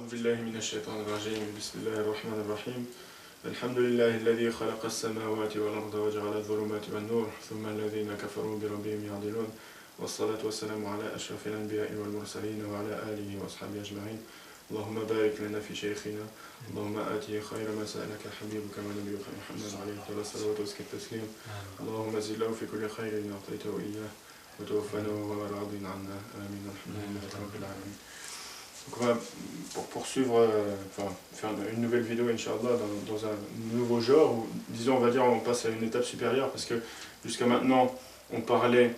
أعوذ بالله من الشيطان الرجيم بسم الله الرحمن الرحيم الحمد لله الذي خلق السماوات والأرض وجعل الظلمات والنور ثم الذين كفروا بربهم يعدلون والصلاة والسلام على أشرف الأنبياء والمرسلين وعلى آله وأصحابه أجمعين اللهم بارك لنا في شيخنا اللهم آته خير ما سألك حبيبك ونبيك محمد عليه الصلاة وأزكى التسليم اللهم زد له في كل خير أعطيته إياه وتوفنا وهو راض عنا آمين الحمد لله رب العالمين. Donc on va, pour poursuivre, faire une nouvelle vidéo, Inch'Allah, dans un nouveau genre, où, disons, on va dire, on passe à une étape supérieure, parce que jusqu'à maintenant, on parlait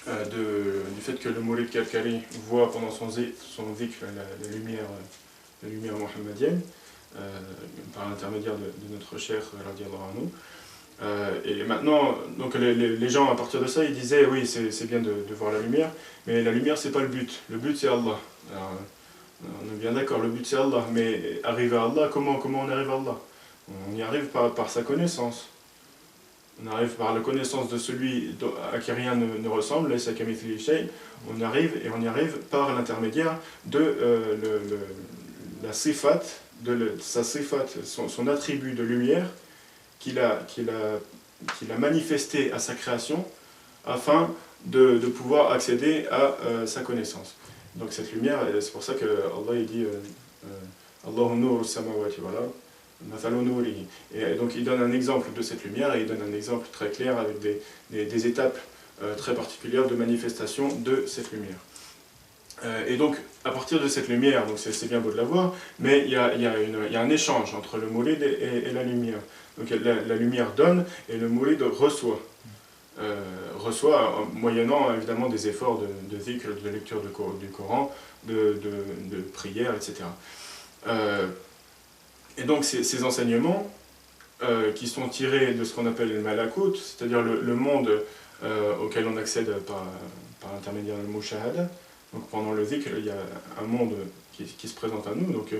du fait que le Mourid Kalkari voit pendant son zikr la lumière mohammedienne, par l'intermédiaire de notre cheikh, radiallahu anhu. Et maintenant, donc les gens, à partir de ça, ils disaient, oui, c'est bien de voir la lumière, mais la lumière, c'est pas le but c'est Allah. Alors, on est bien d'accord, le but c'est Allah, mais arriver à Allah, comment on arrive à Allah? On y arrive par sa connaissance. On arrive par la connaissance de celui à qui rien ne ressemble, on y arrive par l'intermédiaire de la sifat, sa sifat, son attribut de lumière qu'il a manifesté à sa création afin de pouvoir accéder à sa connaissance. Donc cette lumière, c'est pour ça que Allah il dit Allahu nuru samawati wal ard mathalu nurihi. Et donc il donne un exemple de cette lumière et il donne un exemple très clair avec des étapes très particulières de manifestation de cette lumière. Et donc à partir de cette lumière, donc c'est bien beau de la voir, mais il y a un échange entre le moulid et la lumière. Donc la lumière donne et le moulid reçoit. Moyennant évidemment des efforts de dhikr, de lecture du Coran, de prière, etc. Et donc ces enseignements qui sont tirés de ce qu'on appelle le malakut, c'est-à-dire le monde auquel on accède par l'intermédiaire du mushahada. Donc pendant le dhikr, il y a un monde qui se présente à nous, donc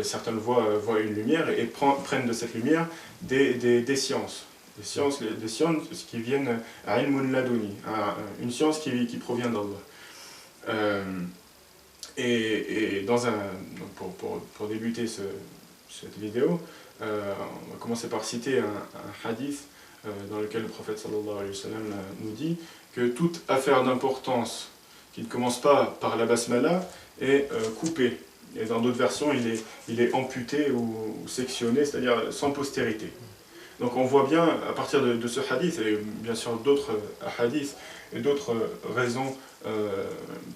certains voient une lumière et prennent de cette lumière des sciences. Des sciences qui viennent à ilmun laduni, une science qui provient d'Allah. Et donc pour débuter cette vidéo, on va commencer par citer un hadith dans lequel le prophète sallallahu alayhi wa sallam nous dit que toute affaire d'importance qui ne commence pas par la basmala est coupée. Et dans d'autres versions, il est amputé ou sectionné, c'est-à-dire sans postérité. Donc on voit bien, à partir de ce hadith, et bien sûr d'autres hadiths et d'autres raisons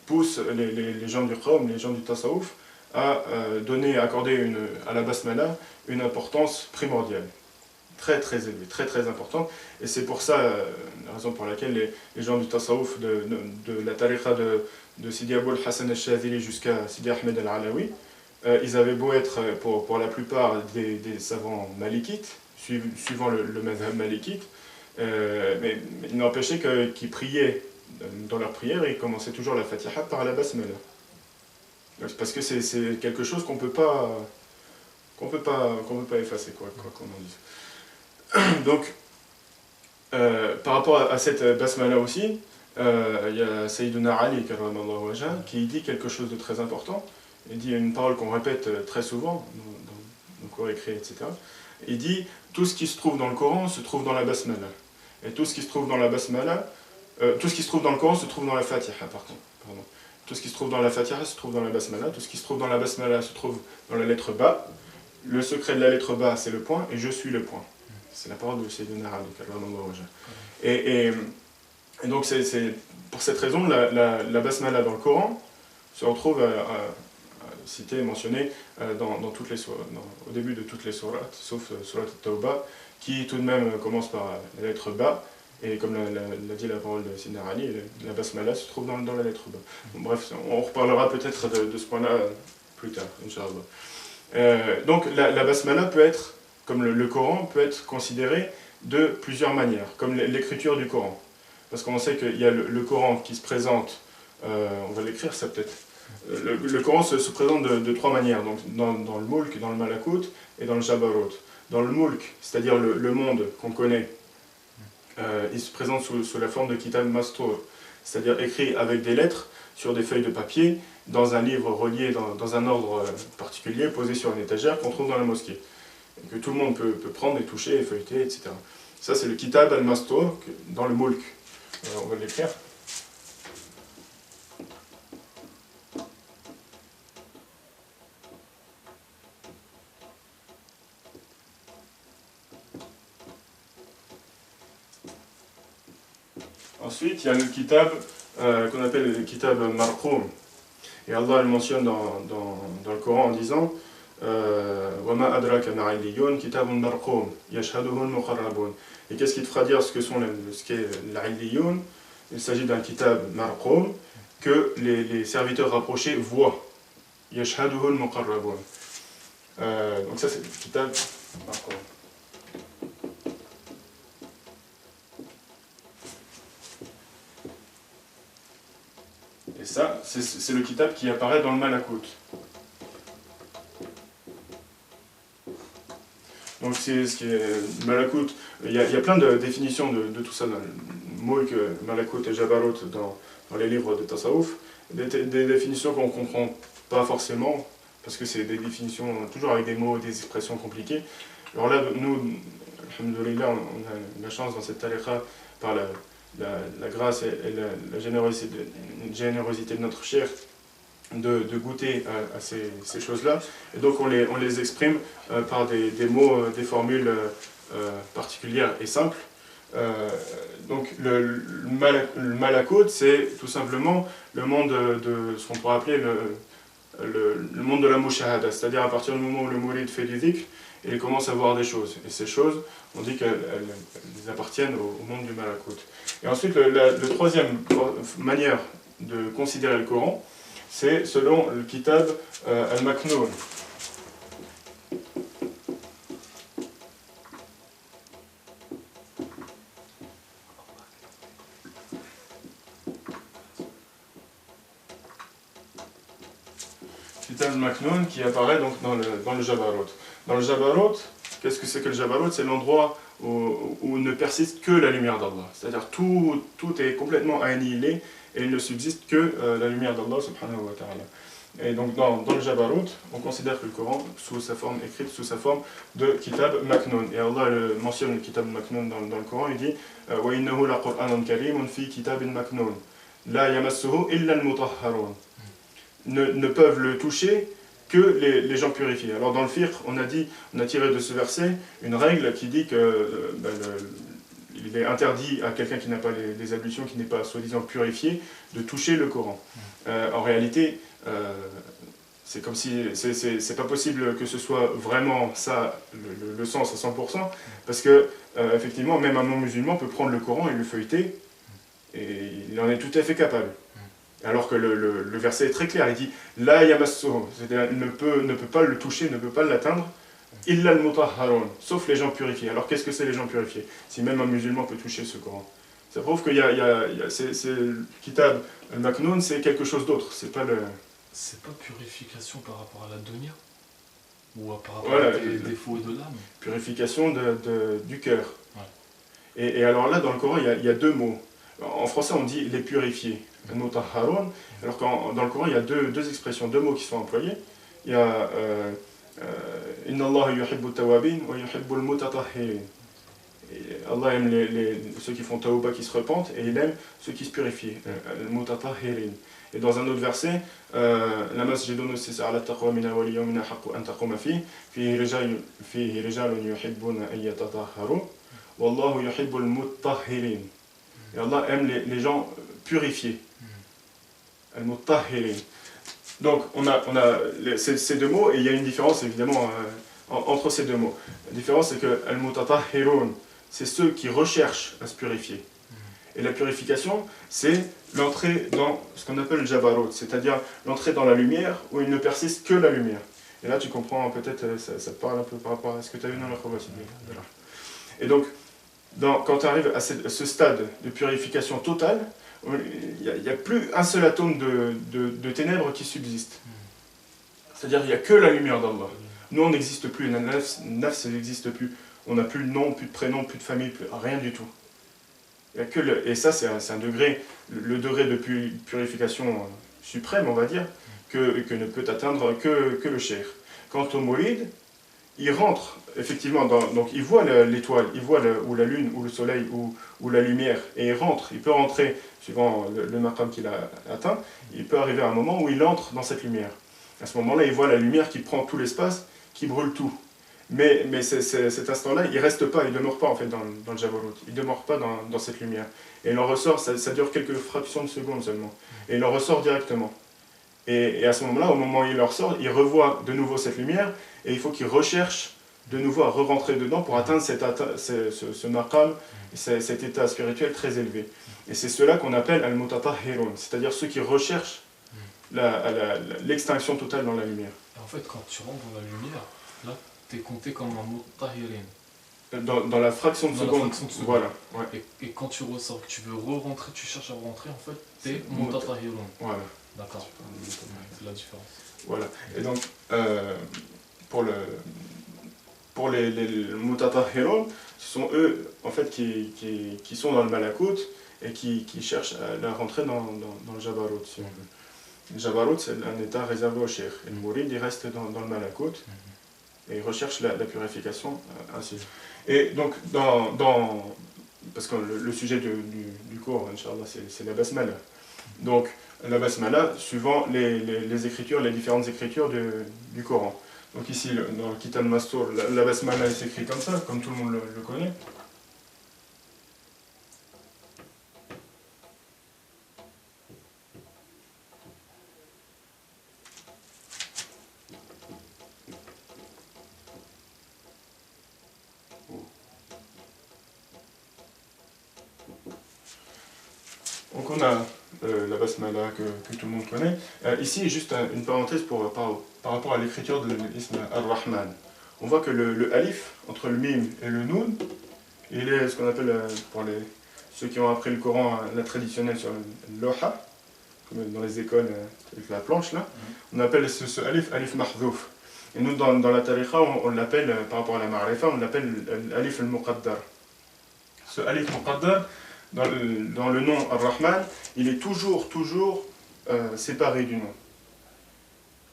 poussent les gens du Qawm, les gens du Tasawuf, à accorder à la basmala une importance primordiale, très très élevée, très très importante. Et c'est pour ça, la raison pour laquelle les gens du Tasawuf, de la tariqa de Sidi Abou al-Hassan al-Shadhili jusqu'à Sidi Ahmed al-Alawi, ils avaient beau être pour la plupart des savants malikites, suivant le madhab malikite, mais il n'empêchait qu'ils priaient dans leur prière et ils commençaient toujours la Fatiha par la basmala. Parce que c'est quelque chose qu'on peut pas effacer, quoi qu'on en dise. Donc, par rapport à cette basmala aussi, il y a Sayyiduna Ali qui dit quelque chose de très important. Il dit une parole qu'on répète très souvent dans le Coran écrit, etc. Il dit tout ce qui se trouve dans le Coran se trouve dans la basmala. Et tout ce qui se trouve dans la basmala, tout ce qui se trouve dans le Coran se trouve dans la Fatiha, pardon. Tout ce qui se trouve dans la Fatiha se trouve dans la basmala, tout ce qui se trouve dans la basmala se trouve dans la lettre ba. Le secret de la lettre ba, c'est le point, et je suis le point. C'est la parole de Sayyidina Ali. Et donc c'est pour cette raison, la basmala dans le Coran se retrouve cité, mentionné dans toutes les au début de toutes les sourates, sauf surat al-Tawbah, qui tout de même commence par la lettre Ba, et comme l'a dit la parole de Sidna Ali, la basmala se trouve dans la lettre Ba. Bon, bref, on reparlera peut-être de ce point-là plus tard, Inch'Allah. Donc la basmala peut être, comme le Coran, peut être considéré de plusieurs manières, comme l'écriture du Coran. Parce qu'on sait qu'il y a le Coran qui se présente, on va l'écrire ça peut-être. Le Coran se présente de trois manières, donc dans le Mulk, dans le Malakut et dans le Jabarut. Dans le Mulk, c'est-à-dire le monde qu'on connaît, il se présente sous la forme de Kitab Mastour, c'est-à-dire écrit avec des lettres sur des feuilles de papier, dans un livre relié dans un ordre particulier, posé sur une étagère qu'on trouve dans la mosquée. Et que tout le monde peut prendre et toucher et feuilleter, etc. Ça, c'est le Kitab al-Mastur dans le Mulk. On va l'écrire. Ensuite, il y a le Kitab qu'on appelle le Kitab Marqoum. Et Allah le mentionne dans le Coran en disant وَمَا أَدْرَكَ مَا عِلِّيُّونَ كِتَابٌ مَرْقُومٌ يَشْهَدُهُ الْمُقَرَّبُونَ. Et qu'est-ce qui te fera dire ce qu'est l'Illiyoun? Il s'agit d'un Kitab Marqoum que les serviteurs rapprochés voient. يَشْهَدُهُ الْمُقَرَّبُونَ. Donc ça c'est le Kitab Marqoum. Et ça, c'est le kitab qui apparaît dans le Malakut. Donc c'est ce qui est Malakut. Il y a plein de définitions de tout ça dans le Mulk, Malakut et Jabarut dans les livres de Tasawuf. Des définitions qu'on ne comprend pas forcément, parce que c'est des définitions toujours avec des mots, des expressions compliquées. Alors là, nous, alhamdoulilah, on a la chance dans cette tariqa, par la grâce et la générosité de notre cheikh, de goûter à ces choses-là. Et donc on les exprime par des mots, des formules particulières et simples. Donc le Malakut, c'est tout simplement le monde de ce qu'on pourrait appeler le monde de la mushahada, c'est-à-dire à partir du moment où le mouride fait des dhikr, il commence à voir des choses. Et ces choses, on dit qu'elles appartiennent au monde du Malakut. Et ensuite, la troisième manière de considérer le Coran, c'est selon le Kitab al-Maknoun. Kitab al-Maknoun qui apparaît donc dans le Jabarut. Dans le Jabarut, qu'est-ce que c'est que le Jabarut? C'est l'endroit où ne persiste que la lumière d'Allah. C'est-à-dire tout est complètement annihilé et il ne subsiste que la lumière d'Allah subhanahu wa ta'ala. Et donc dans le Jabarut, on considère que le Coran, sous sa forme écrite, sous sa forme de Kitab Maknoun. Et Allah mentionne le Kitab Maknoun dans le Coran, il dit وَإِنَّهُ لَقُرْآنٌ كَرِيمٌ فِي كِتَابٍ مَكْنُونٍ لَا يَمَسُّهُ إِلَّا الْمُطَهَّرُونَ. Ne peuvent le toucher que les gens purifiés. Alors dans le fiqh, on a tiré de ce verset une règle qui dit que il est interdit à quelqu'un qui n'a pas les ablutions, qui n'est pas soi-disant purifié, de toucher le Coran. En réalité, c'est comme si c'est pas possible que ce soit vraiment ça le sens à 100%, parce que effectivement, même un non-musulman peut prendre le Coran et le feuilleter, et il en est tout à fait capable. Alors que le verset est très clair, il dit « La yamassuhu », c'est-à-dire ne peut pas le toucher, ne peut pas l'atteindre, « illa al-mutahharun », sauf les gens purifiés. Alors qu'est-ce que c'est les gens purifiés? Si même un musulman peut toucher ce Coran. Ça prouve que le Kitab al-Maknoun, c'est quelque chose d'autre, c'est pas le... C'est pas purification par rapport à la dunya? Ou par rapport à des défauts de l'âme? Purification du cœur. Ouais. Et alors là, dans le Coran, il y a deux mots. En français, on dit les purifiés, al-mutahharun, alors que dans le Coran, il y a deux expressions, deux mots qui sont employés. Il y a Inna Allah yuhibbu tawabin wa yuhibbu al-mutatahhirin. Allah aime ceux qui font tawba, qui se repentent, et il aime ceux qui se purifient, al-mutatahhirin. Et dans un autre verset, la masjidun ussisa ala taqwa min awwali yawmin ahaqqu an taquma fihi fihi rijalun yuhibbuna an yatatahharu wallahu yuhibbu al-mutahhirin. Et Allah aime les gens purifiés. Al-Mutahhirin. Donc, on a ces deux mots, et il y a une différence évidemment entre ces deux mots. La différence, c'est que Al-Mutatahhirun, c'est ceux qui recherchent à se purifier. Et la purification, c'est l'entrée dans ce qu'on appelle le Jabarut, c'est-à-dire l'entrée dans la lumière où il ne persiste que la lumière. Et là, tu comprends peut-être, ça te parle un peu par rapport à ce que tu as vu dans la Khawasid. Et donc, quand tu arrives à ce stade de purification totale, il n'y a plus un seul atome de ténèbres qui subsiste. C'est-à-dire qu'il n'y a que la lumière d'Allah. Nous, on n'existe plus, la nafs n'existe plus. On n'a plus de nom, plus de prénom, plus de famille, rien du tout. Il y a que et ça, c'est un degré, le degré de purification suprême, on va dire, que ne peut atteindre que le cheikh. Quant au mouride, il rentre, effectivement, donc il voit l'étoile, il voit ou la lune, ou le soleil, ou la lumière, et il peut rentrer, suivant le maqam qu'il a atteint, il peut arriver à un moment où il entre dans cette lumière. À ce moment-là, il voit la lumière qui prend tout l'espace, qui brûle tout. Mais cet instant-là, il ne reste pas, il ne demeure pas en fait dans le Jabarut, il ne demeure pas dans cette lumière. Et il en ressort, ça dure quelques fractions de secondes seulement, et il en ressort directement. Et à ce moment-là, au moment où il en ressort, il revoit de nouveau cette lumière, et il faut qu'il recherche de nouveau à re-rentrer dedans pour atteindre ce maqam, cet état spirituel très élevé. Et c'est cela qu'on appelle al-mutatahhirun, c'est-à-dire ceux qui recherchent l'extinction totale dans la lumière. En fait, quand tu rentres dans la lumière, là, tu es compté comme un mutahirin. Dans la fraction de seconde. Voilà. Ouais. Et quand tu ressors, que tu veux re-rentrer, tu cherches à rentrer, en fait, tu es mutatahhirun. Voilà. D'accord. C'est la différence. Voilà. Et donc, pour les mutatahhirun, ce sont eux, en fait, qui sont dans le malakut et qui cherchent à rentrer dans le jabarut, si on veut. Le jabarut, c'est un état réservé au cheikh. Et le mourid, il reste dans le malakut et il recherche la purification ainsi. Et donc, parce que le sujet du cours, Inch'Allah, c'est la basmala. Donc, la basmala, suivant les écritures, les différentes écritures du Coran. Donc ici, dans le Kitab Mastour, la basmala est écrite comme ça, comme tout le monde le connaît. Donc on a la basmala que tout le monde connaît. Ici, juste une parenthèse par rapport à l'écriture de l'ism ar-Rahman. On voit que le alif, entre le mim et le noun, il est ce qu'on appelle, pour ceux qui ont appris le Coran, la traditionnelle sur le loha, comme dans les écoles avec la planche là, on appelle ce alif mahdouf. Et nous, dans la tariqa, on l'appelle, par rapport à la ma'rifa, on l'appelle alif al-muqaddar. Ce alif muqaddar, dans le nom Ar-Rahman, il est toujours séparé du nom.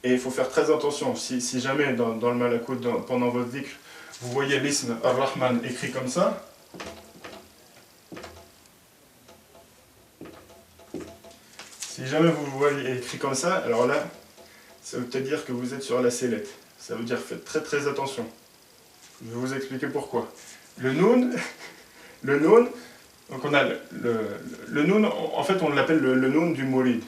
Et il faut faire très attention, si jamais dans le malakut, pendant votre dhikr, vous voyez l'ism Ar-Rahman écrit comme ça, si jamais vous le voyez écrit comme ça, alors là, ça veut peut-être dire que vous êtes sur la sellette. Ça veut dire faites très très attention. Je vais vous expliquer pourquoi. Le noun, donc on a le noun, en fait on l'appelle le noun du mourid.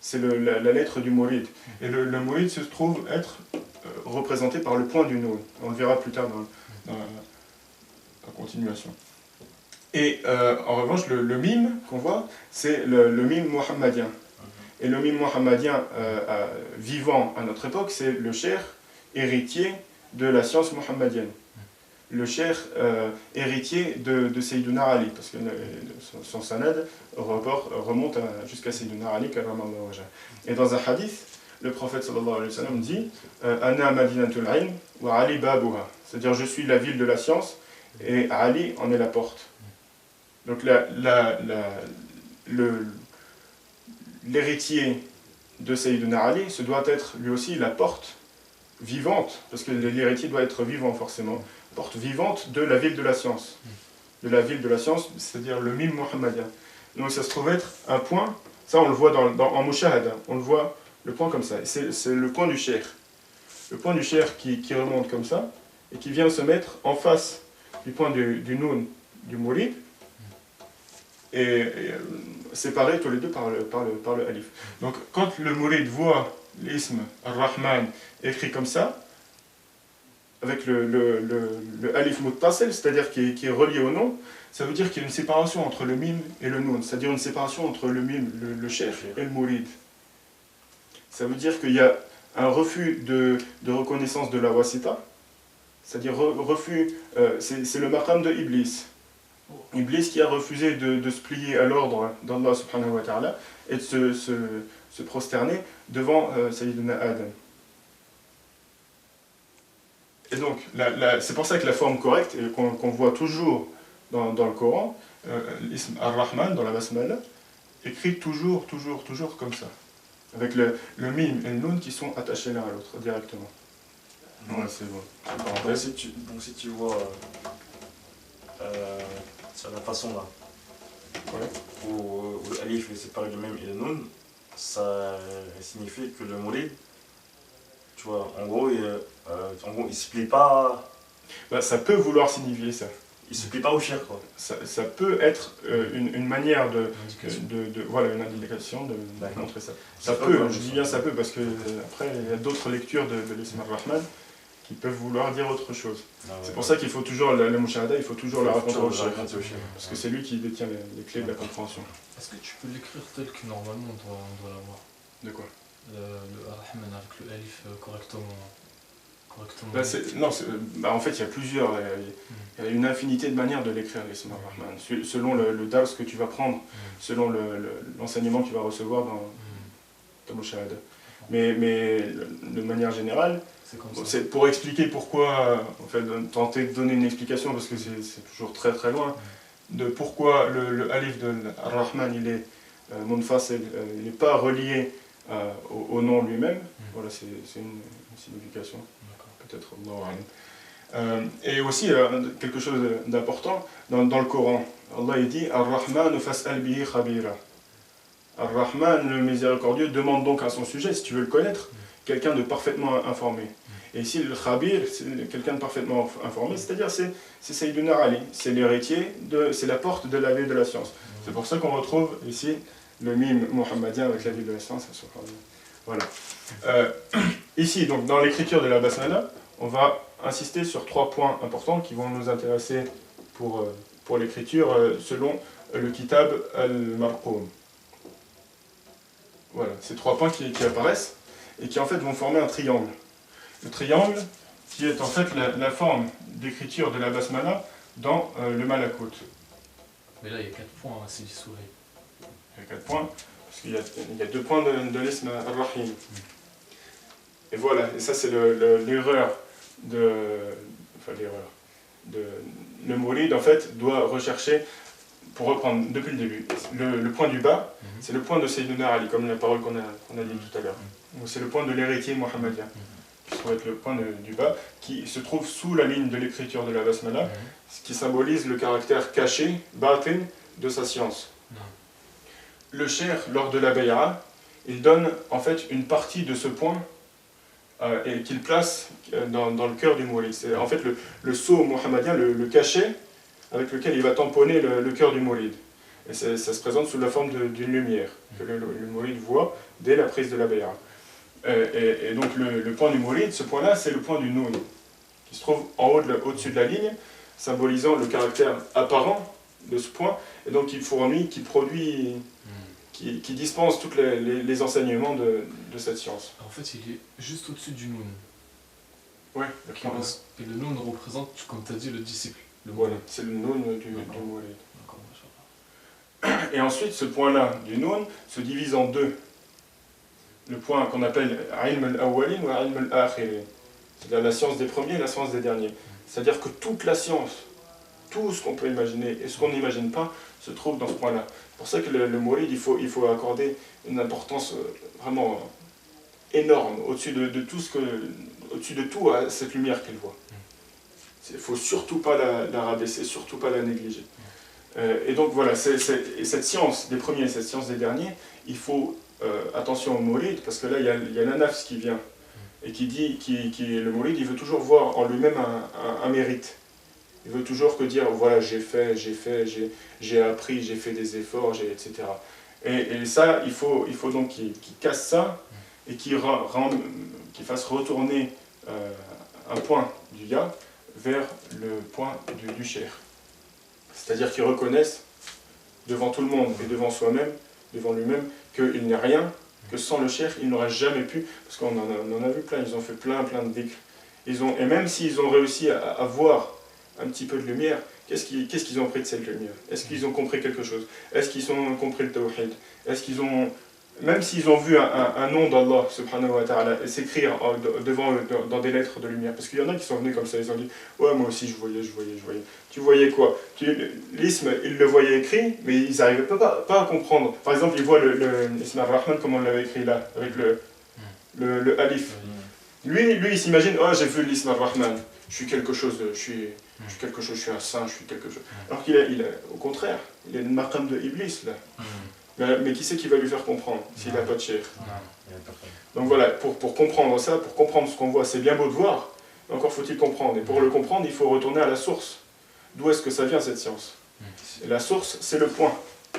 C'est la lettre du mourid. Et le mourid se trouve être représenté par le point du noun. On le verra plus tard dans la continuation. Et en revanche, le mime qu'on voit, c'est le mime mohammadien. Et le mime mohammadien vivant à notre époque, c'est le cheikh héritier de la science mohammadienne. Le cheikh héritier de Sayyiduna Ali, parce que son sanad remonte jusqu'à Sayyiduna Ali, karramallahu wajhah. Et dans un hadith, le prophète sallallahu alayhi wa sallam dit Ana madinatul ilm wa Ali babuha. C'est-à-dire, je suis la ville de la science et Ali en est la porte. Donc l'héritier de Sayyiduna Ali, ce doit être lui aussi la porte vivante, parce que l'héritier doit être vivant forcément, porte vivante de la ville de la science. De la ville de la science, c'est-à-dire le mime mohammadien. Donc ça se trouve être un point, ça on le voit en mushahada, on le voit, le point comme ça, c'est le point du cheikh. Le point du cheikh qui remonte comme ça, et qui vient se mettre en face du point du noun du mourid, et séparés tous les deux par le alif. Donc quand le mourid voit l'ism ar-Rahman écrit comme ça, avec le alif muttasil, c'est-à-dire qui est relié au nom, ça veut dire qu'il y a une séparation entre le mim et le noun, c'est-à-dire une séparation entre le mim, le cheikh, et le mourid. Ça veut dire qu'il y a un refus de reconnaissance de la wasita, c'est-à-dire refus, c'est le maqam de Iblis. Iblis qui a refusé de se plier à l'ordre d'Allah subhanahu wa ta'ala et de se prosterner devant Sayyidina Adam. Et donc, c'est pour ça que la forme correcte, et qu'on voit toujours dans le Coran, l'ism ar-Rahman, dans la basmala, écrit toujours comme ça. avec le mime et le noun qui sont attachés l'un à l'autre directement. Ouais, c'est bon. Donc si tu vois sur la façon là, ouais. où l'alif est séparé du mime et le noun, ça signifie que le moulid, tu vois, en gros, il se plie pas. Bah, ça peut vouloir signifier ça. Il se plie pas au shir, quoi. Ça peut être une manière voilà, une indication de montrer ça. Ça peut, je dis bien ça peut, parce que après il y a d'autres lectures de l'Ism ar-Rahman qui peuvent vouloir dire autre chose. C'est pour ça qu'il faut toujours, le mushahada, il faut toujours la raconter au shir, parce que c'est lui qui détient les clés de la compréhension. Est-ce que tu peux l'écrire tel que normalement on doit l'avoir? De quoi? Le ar-Rahman avec le alif correctement. En fait, il y a plusieurs. Il y a une infinité de manières de l'écrire, l'Ism ar-Rahman, selon le dars que tu vas prendre, selon l'enseignement que tu vas recevoir dans ta mushahada. Mais de manière générale, c'est pour expliquer pourquoi, en fait, tenter de donner une explication, parce que c'est toujours très très loin, de pourquoi le alif de ar-Rahman, il est munfasil, il n'est pas relié au nom lui-même. Voilà, c'est une signification. Peut-être. Et aussi, quelque chose d'important, dans le Coran, Allah il dit Ar-Rahman fas'al bihi khabira. Ar-Rahman, le miséricordieux, demande donc à son sujet, si tu veux le connaître, quelqu'un de parfaitement informé. Et ici, le khabir, c'est quelqu'un de parfaitement informé, c'est-à-dire c'est Sayyiduna Ali, c'est l'héritier, c'est la porte de la vie de la science. C'est pour ça qu'on retrouve ici le mime mohammadien avec la vie de la science. Voilà. Ici, donc, dans l'écriture de la basmala, on va insister sur 3 points importants qui vont nous intéresser pour l'écriture selon le kitab al-Marqoum. Voilà, ces 3 points qui apparaissent et qui en fait vont former un triangle. Le triangle qui est en fait la forme d'écriture de la basmala dans le malakut. Mais là, il y a 4 points, c'est du sourire. Il y a 4 points, parce qu'il y a 2 points de l'ism ar-Rahim. Et voilà, et ça c'est l'erreur le mouride en fait doit rechercher, pour reprendre depuis le début, le point du bas, c'est le point de Sayyidina Ali, comme la parole qu'on a dit tout à l'heure. C'est le point de l'héritier mohammadien, qui pourrait être le point du bas, qui se trouve sous la ligne de l'écriture de la basmala, ce qui symbolise le caractère caché, batin, de sa science. Le cheikh, lors de la bay'a, il donne en fait une partie de ce point et qu'il place dans le cœur du mouride. C'est en fait le sceau mohammadien, le cachet avec lequel il va tamponner le cœur du mouride. Et ça se présente sous la forme d'une lumière que le mouride voit dès la prise de la bay'a. Et donc le point du mouride, ce point-là, c'est le point du noun, qui se trouve en haut, au-dessus de la ligne, symbolisant le caractère apparent de ce point, et donc qui fournit, qui produit, qui dispense tous les enseignements de cette science. En fait, il est juste au-dessus du noun. Ouais, et le noun représente, comme tu as dit, le disciple. Voilà, c'est le noun du mouride. Et ensuite, ce point-là du noun se divise en 2. Le point qu'on appelle ilm al-awwalin ou ilm al-akhirin. C'est-à-dire la science des premiers et la science des derniers. C'est-à-dire que toute la science, tout ce qu'on peut imaginer et ce qu'on n'imagine pas, se trouve dans ce point-là. C'est pour ça que le mouride, il faut accorder une importance vraiment énorme, au-dessus de tout à cette lumière qu'il voit. Il ne faut surtout pas la rabaisser, surtout pas la négliger. Et donc voilà, cette science des premiers et cette science des derniers, il faut attention au mouride, parce que là il y a l'anafs qui vient, et qui dit, le mouride, il veut toujours voir en lui-même un mérite. Il veut toujours que dire, voilà, j'ai appris, j'ai fait des efforts, etc. Et ça, il faut donc qu'il casse ça, et qu'il fasse retourner un point du ya vers le point du cheikh. C'est-à-dire qu'ils reconnaissent devant tout le monde et devant soi-même, devant lui-même, qu'il n'y a rien, que sans le cheikh, il n'aurait jamais pu, parce qu'on en a vu plein, ils ont fait plein de dhikr. Et même s'ils ont réussi à voir un petit peu de lumière, qu'est-ce qu'ils ont pris de cette lumière? Est-ce qu'ils ont compris quelque chose? Est-ce qu'ils ont compris le tawhid? Est-ce qu'ils ont même s'ils ont vu un nom d'Allah subhanahu wa ta'ala s'écrire devant eux dans des lettres de lumière, parce qu'il y en a qui sont venus comme ça, ils ont dit ouais moi aussi je voyais. Tu voyais quoi? L'isme, ils le voyaient écrit, mais ils n'arrivaient pas à comprendre. Par exemple, ils voient l'isme ar-Rahman comme on l'avait écrit là, avec le alif. Lui il s'imagine, oh j'ai vu l'isme ar-Rahman, je suis quelque chose, je suis un saint, je suis quelque chose. Alors au contraire, il a une maqam de Iblis là. Mais qui c'est qui va lui faire comprendre s'il n'a pas de cheikh? Donc voilà, pour comprendre ça, pour comprendre ce qu'on voit, c'est bien beau de voir, mais encore faut-il comprendre. Et pour le comprendre, il faut retourner à la source. D'où est-ce que ça vient cette science? Et la source, c'est le point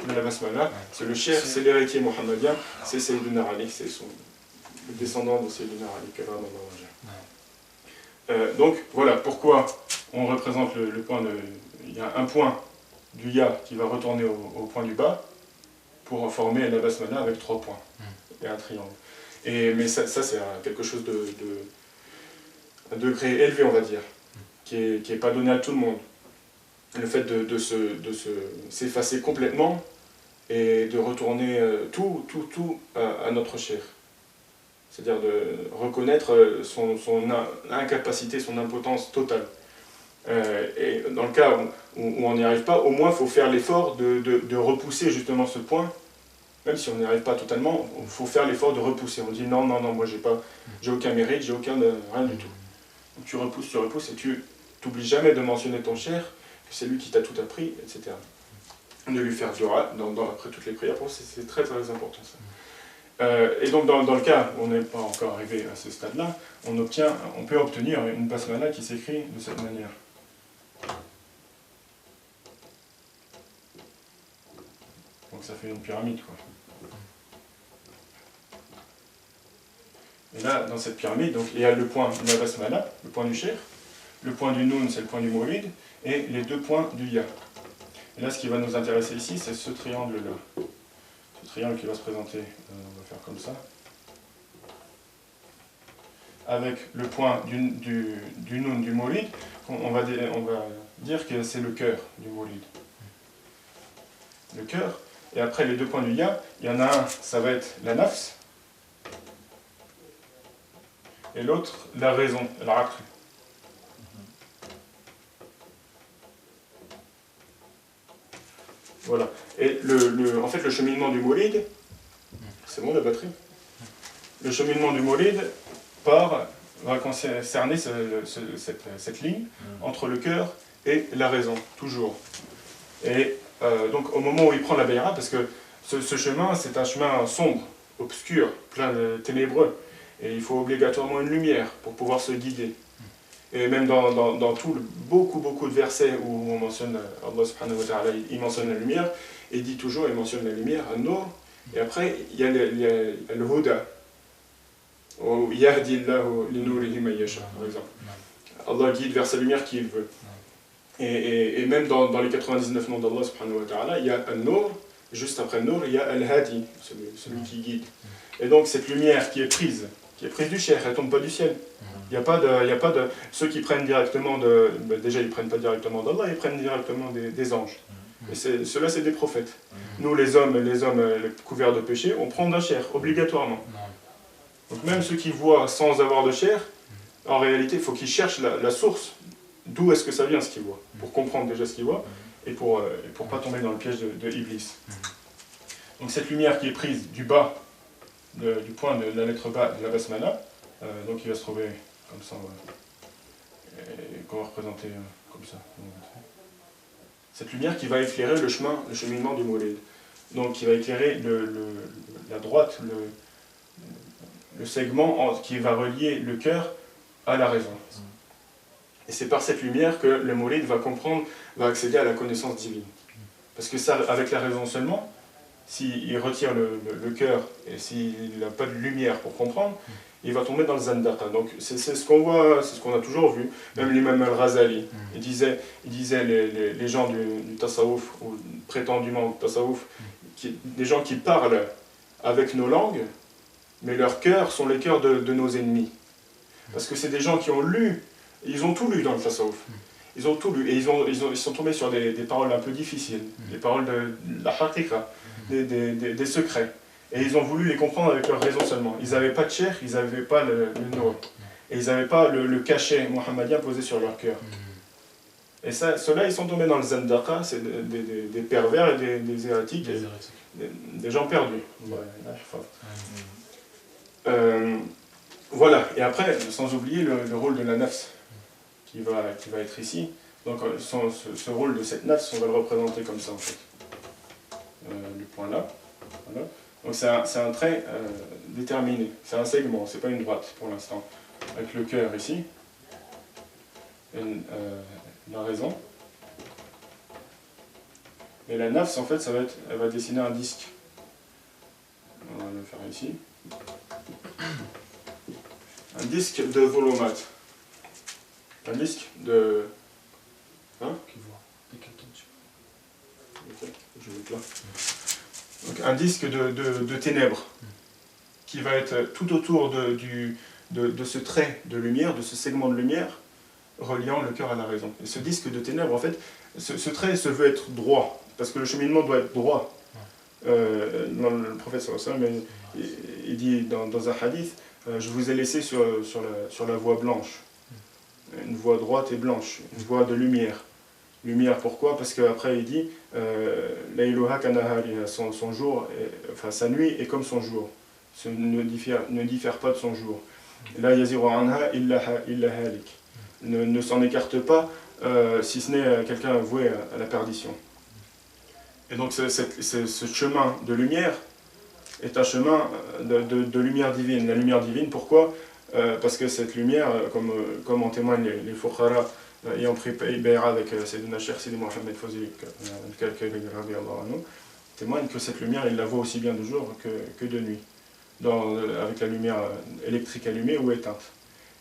de la basmala, c'est le cheikh, c'est l'héritier mohammédien, c'est Sayyidina Ali, c'est le descendant de Sayyidina Ali. Donc voilà pourquoi on représente le point de... Il y a un point du ya qui va retourner au point du bas, pour former la basmala avec 3 points et un triangle. Mais ça c'est quelque chose un degré élevé, on va dire, qui est pas donné à tout le monde. Le fait de s'effacer complètement et de retourner tout à notre chair. C'est-à-dire de reconnaître son incapacité, son impotence totale. Et dans le cas où on n'y arrive pas, au moins il faut faire l'effort de repousser justement ce point, même si on n'y arrive pas totalement, il faut faire l'effort de repousser. On dit non, moi j'ai aucun mérite, j'ai rien du tout. Donc tu repousses et tu n'oublies jamais de mentionner ton cher, que c'est lui qui t'a tout appris, etc. De lui faire dua après toutes les prières, c'est très très important ça. Et donc dans le cas où on n'est pas encore arrivé à ce stade-là, on peut obtenir une basmala qui s'écrit de cette manière. Donc ça fait une pyramide quoi. Et là, dans cette pyramide, donc, il y a le point de la basmala, le point du cheikh, le point du noun, c'est le point du mourid, et les 2 points du ya. Et là, ce qui va nous intéresser ici, c'est ce triangle-là. Ce triangle qui va se présenter, on va faire comme ça. Avec le point du noun, du mourid, on va dire que c'est le cœur du mourid. Le cœur. Et après les 2 points du ya, il y en a un, ça va être la nafs, et l'autre, la raison, l'aql. Voilà. Et en fait, le cheminement du moulid, c'est bon la batterie? Le cheminement du moulid va concerner cette ligne entre le cœur et la raison, toujours. Et donc au moment où il prend la bayra, parce que ce chemin, c'est un chemin sombre, obscur, plein de ténébreux, et il faut obligatoirement une lumière pour pouvoir se guider. Et même dans beaucoup de versets où on mentionne Allah subhanahu wa ta'ala, il mentionne la lumière, et dit toujours, il mentionne la lumière, an-nur, et après il y a le huda, ou yahdi Allahu li nurihi man yasha, par exemple. Allah guide vers sa lumière qui il veut. Et même dans les 99 noms d'Allah subhanahu wa ta'ala, il y a an-nur, juste après an-nur, il y a al-hadi, celui qui guide. Et donc cette lumière qui est prise du cheikh, elle ne tombe pas du ciel. Il n'y a pas de ceux qui prennent directement déjà ils ne prennent pas directement d'Allah, ils prennent directement des anges. Et ceux-là c'est des prophètes. Nous les hommes couverts de péché, on prend d'un cheikh, obligatoirement. Donc même ceux qui voient sans avoir de cheikh, en réalité il faut qu'ils cherchent la source, d'où est-ce que ça vient ce qu'ils voient, pour comprendre déjà ce qu'ils voient, et pour ne pas tomber dans le piège de Iblis. Donc cette lumière qui est prise du bas, du point de la lettre bas de la basmala, donc il va se trouver comme ça, qu'on va représenter comme ça. Cette lumière qui va éclairer le cheminement du moulid. Donc qui va éclairer la droite, le segment qui va relier le cœur à la raison. Et c'est par cette lumière que le moulid va accéder à la connaissance divine. Parce que ça, avec la raison seulement, s'il retire le cœur et s'il n'a pas de lumière pour comprendre, il va tomber dans le zandaqa. Donc c'est ce qu'on voit, c'est ce qu'on a toujours vu. Même l'imam al-Ghazali, il disait les gens du tasawwuf, ou prétendument tasawwuf, des gens qui parlent avec nos langues, mais leurs cœurs sont les cœurs de nos ennemis. Parce que c'est des gens qui ont lu, ils ont tout lu dans le tasawwuf. Ils ont tout lu, et ils sont tombés sur des paroles un peu difficiles, des paroles de la haqiqa, des secrets. Et ils ont voulu les comprendre avec leur raison seulement. Ils n'avaient pas de chair, ils n'avaient pas le nour. Et ils n'avaient pas le cachet mohammedien posé sur leur cœur. Et ça, ceux-là, ils sont tombés dans le zandaqa, c'est des pervers et des hérétiques, des gens perdus. Voilà, et après, sans oublier le rôle de la nafs, qui va être ici. Donc ce rôle de cette nafs, on va le représenter comme ça en fait. Le point là. Voilà. Donc c'est un trait déterminé, c'est un segment, c'est pas une droite pour l'instant. Avec le cœur ici, et, la raison. Et la nafs en fait, elle va dessiner un disque. On va le faire ici. Un disque de volumat. Un disque de... Hein? Okay, je vais être là. Donc, un disque de ténèbres qui va être tout autour de ce trait de lumière, de ce segment de lumière, reliant le cœur à la raison. Et ce disque de ténèbres, en fait, ce trait se veut être droit, parce que le cheminement doit être droit. Le prophète sallallahu alayhi wa sallam, il dit dans un hadith, je vous ai laissé sur la voie blanche. Une voie droite et blanche, une voie de lumière. Lumière, pourquoi? Parce qu'après il dit Layluha kanahariha, son jour, enfin sa nuit est comme son jour, ne diffère pas de son jour. La yaziru anha illa halik, ne s'en écarte pas si ce n'est quelqu'un voué à la perdition. Et donc ce chemin de lumière est un chemin de lumière divine. La lumière divine, pourquoi? Parce que cette lumière, comme en témoignent les fuqara ayant pris Bayra avec Sayyidina Cheikh Sidi Mohamed Fawzi, témoigne que cette lumière, il la voit aussi bien de jour que de nuit, avec la lumière électrique allumée ou éteinte.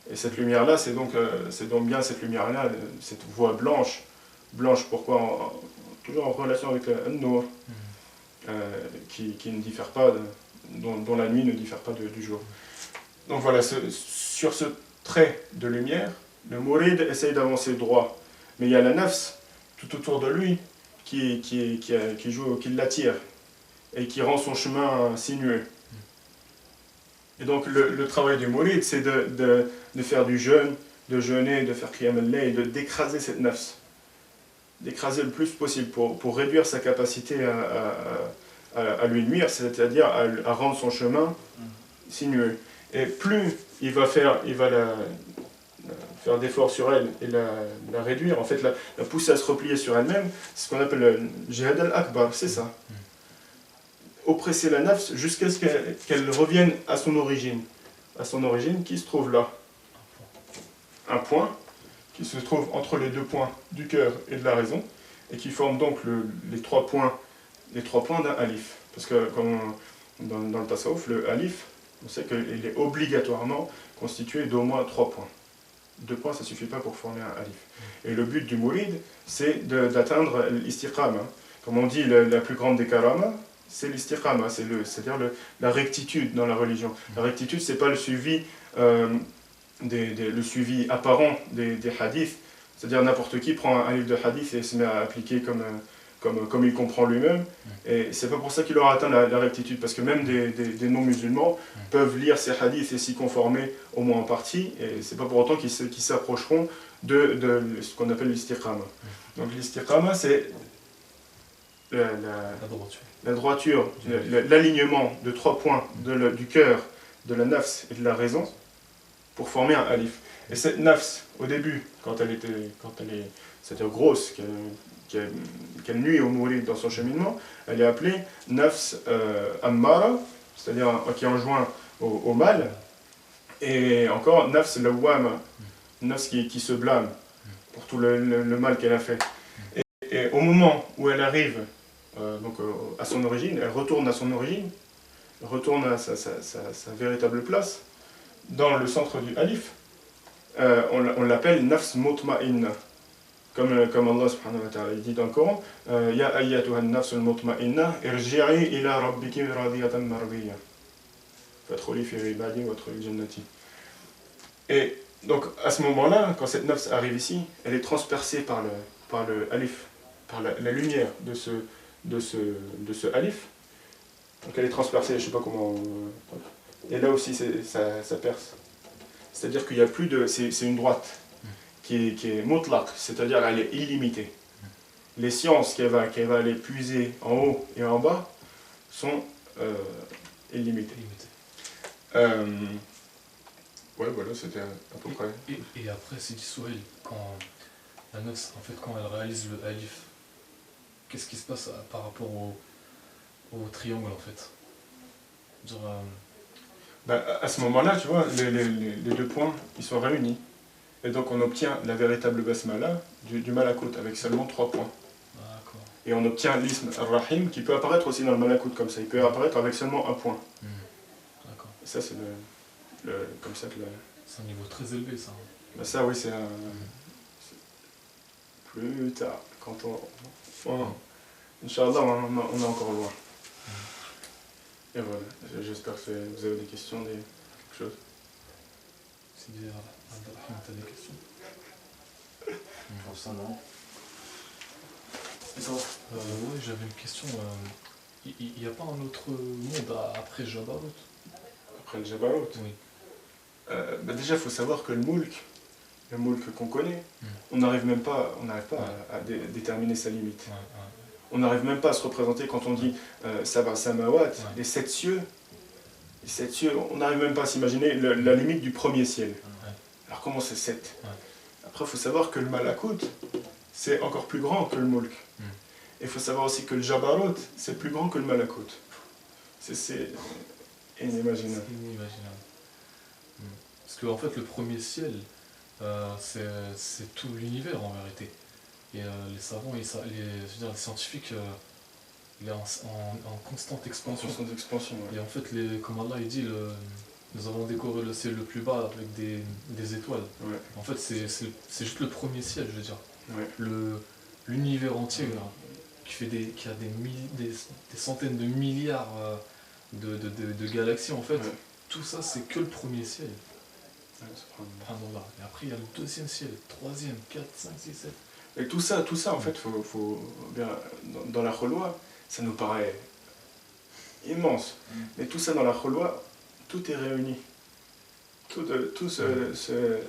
Et cette lumière-là, c'est donc bien cette lumière-là, cette voie blanche. Blanche, pourquoi? Toujours en relation avec le nour, qui ne diffère pas, dont la nuit ne diffère pas du jour. Donc voilà, sur ce trait de lumière, le mourid essaye d'avancer droit, mais il y a la nafs tout autour de lui qui l'attire et qui rend son chemin sinueux. Et donc le travail du mourid, c'est de faire du jeûne, de jeûner, de faire qiyam al-layl, d'écraser cette nafs, d'écraser le plus possible pour réduire sa capacité à lui nuire, c'est-à-dire à rendre son chemin sinueux. Et plus il va faire d'efforts sur elle et la réduire, en fait la pousser à se replier sur elle-même, c'est ce qu'on appelle le jihad al-akbar, c'est ça. Oppresser la nafs jusqu'à ce qu'elle revienne à son origine qui se trouve là. Un point qui se trouve entre les deux points du cœur et de la raison, et qui forme donc les trois points d'un alif. Parce que comme dans le tasawwuf, le alif, on sait qu'il est obligatoirement constitué d'au moins 3 points. 2 points, ça ne suffit pas pour former un alif. Et le but du mourid, c'est d'atteindre l'istiqama. Comme on dit, la plus grande des karamas, c'est l'istiqama, c'est-à-dire la rectitude dans la religion. La rectitude, ce n'est pas le suivi, le suivi apparent des hadiths, c'est-à-dire n'importe qui prend un livre de hadith et se met à appliquer comme il comprend lui-même. Et c'est pas pour ça qu'il aura atteint la rectitude, parce que même des non-musulmans peuvent lire ces hadiths et s'y conformer au moins en partie, et c'est pas pour autant qu'ils s'approcheront de ce qu'on appelle l'istiqama. Donc l'istiqama, c'est la droiture, l'alignement de 3 points du cœur, de la nafs et de la raison pour former un alif. Et cette nafs, au début, quand elle est grosse, qu'elle nuit au mourid dans son cheminement, elle est appelée nafs ammara, c'est-à-dire qui enjoint au mal, et encore nafs lawwama, nafs qui se blâme pour tout le mal qu'elle a fait. Et au moment où elle arrive à son origine, elle retourne à son origine, retourne à sa véritable place, dans le centre du alif, on l'appelle nafs mutma'inna. Comme Allah subhanahu wa ta'ala dit dans le Coran, Ya ayyatuha an-nafs al-mutma'inna, irji'i ila rabbiki radiyatan mardiyya. Fadkhuli fi ibadi wadkhuli jannati. Et donc à ce moment-là, quand cette nafs arrive ici, elle est transpercée par le alif, par la lumière de ce alif, Donc elle est transpercée, je sais pas comment... et là aussi ça perce. C'est-à-dire qu'il n'y a plus de... C'est une droite qui est mutlaq, c'est-à-dire elle est illimitée. Les sciences qu'elle va aller puiser en haut et en bas sont illimitées. Ouais, voilà, c'était à peu près. Et après, c'est dit Souhail, quand la note, en fait, quand elle réalise le alif, qu'est-ce qui se passe par rapport au triangle, en fait? Genre, à ce moment-là, tu vois, les deux points, ils sont réunis. Et donc on obtient la véritable basmala du malakut, avec seulement 3 points. D'accord. Et on obtient l'ism ar-rahim, qui peut apparaître aussi dans le malakut comme ça. Il peut apparaître avec seulement 1 point. D'accord. Et ça, c'est comme ça que c'est un niveau très élevé, ça. Ça, oui, c'est plus tard, quand Inch'Allah, on est encore loin. Et voilà, j'espère que vous avez des questions, quelque chose. C'est bien, Abdelrahim, t'as des questions? Pour ça, non. Ouais, j'avais une question. Il n'y a pas un autre monde après Jabarut? Après le Jabarut? Oui. Déjà, il faut savoir que le moulk qu'on connaît, on n'arrive pas à déterminer sa limite. On n'arrive même pas à se représenter quand on dit Sab'a Samawat, les 7 cieux. Les 7 cieux, on n'arrive même pas à s'imaginer la limite du premier ciel. Alors comment c'est 7? Après, il faut savoir que le malakut, c'est encore plus grand que le mulk. Et il faut savoir aussi que le jabarut, c'est plus grand que le malakut. C'est inimaginable. C'est inimaginable. Parce que en fait, le premier ciel, c'est tout l'univers en vérité. Et les savants, les scientifiques, il est en constante expansion. Et en fait, comme Allah il dit, nous avons décoré le ciel le plus bas avec des étoiles. Ouais. En fait, c'est juste le premier ciel, je veux dire. Ouais. L'univers entier, là, qui a des centaines de milliards de galaxies, en fait. Tout ça, c'est que le premier ciel. Et après, il y a le deuxième ciel, troisième, 4, 5, 6, 7. Et tout ça, en fait, faut bien, dans la Kholwa, ça nous paraît immense. Mais tout ça dans la Kholwa, tout est réuni. Tout se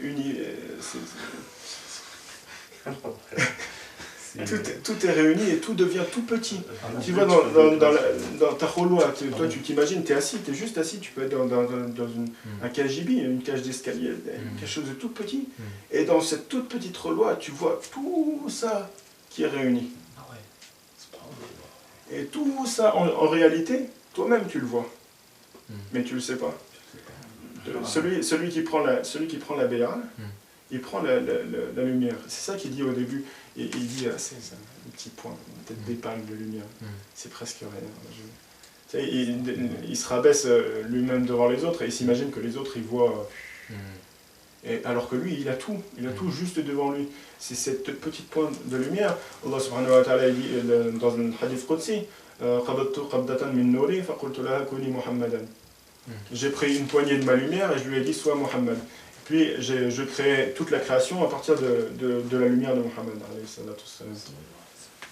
unit. Tout est réuni et tout devient tout petit. Tu vois, dans ta Kholwa, toi tu t'imagines, tu es assis, tu es juste assis, tu peux être dans un cagibi, une cage d'escalier, quelque chose de tout petit. Et dans cette toute petite Kholwa, tu vois tout ça qui est réuni. Et tout ça, en réalité, toi-même tu le vois. Mais tu le sais pas. Celui qui prend la béa, il prend la lumière. C'est ça qu'il dit au début. Il dit, c'est un petit point, peut-être des palmes de lumière. C'est presque rien. Il se rabaisse lui-même devant les autres et il s'imagine que les autres, ils voient... alors que lui, il a tout juste devant lui. C'est cette petite pointe de lumière. Allah subhanahu wa ta'ala dit dans un hadith qudsi, j'ai pris une poignée de ma lumière et je lui ai dit sois Muhammad. Puis je crée toute la création à partir de la lumière de Muhammad.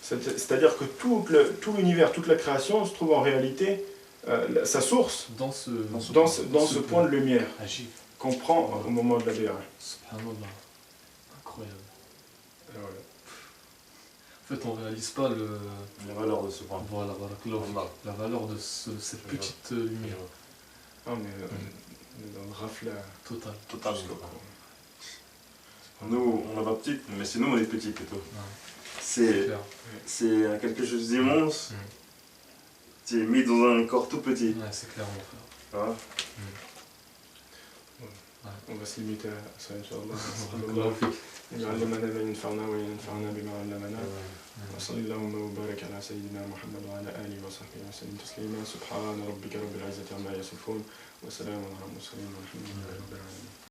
C'est-à-dire que tout l'univers, toute la création se trouve en réalité, sa source, dans ce point de lumière qu'on prend au moment de la béa. Subhanallah. Incroyable. Voilà. En fait, on ne réalise pas la valeur de ce point. Voilà, la valeur de cette petite lumière. Ah, mais on est dans le rafle total. Nous, on n'a pas petite, mais c'est nous, on est petits plutôt. C'est quelque chose d'immense. Tu es mis dans un corps tout petit. Ouais, c'est clair, mon frère. On va se limiter à ça, Inch'Allah. يعلمنا ما ينفعنا وينفعنا بما علمنا وصلى اللهم وبارك على سيدنا محمد وعلى اله وصحبه وسلم تسليما سبحان ربك رب العزه عما يصفون وسلام على المرسلين والحمد لله رب العالمين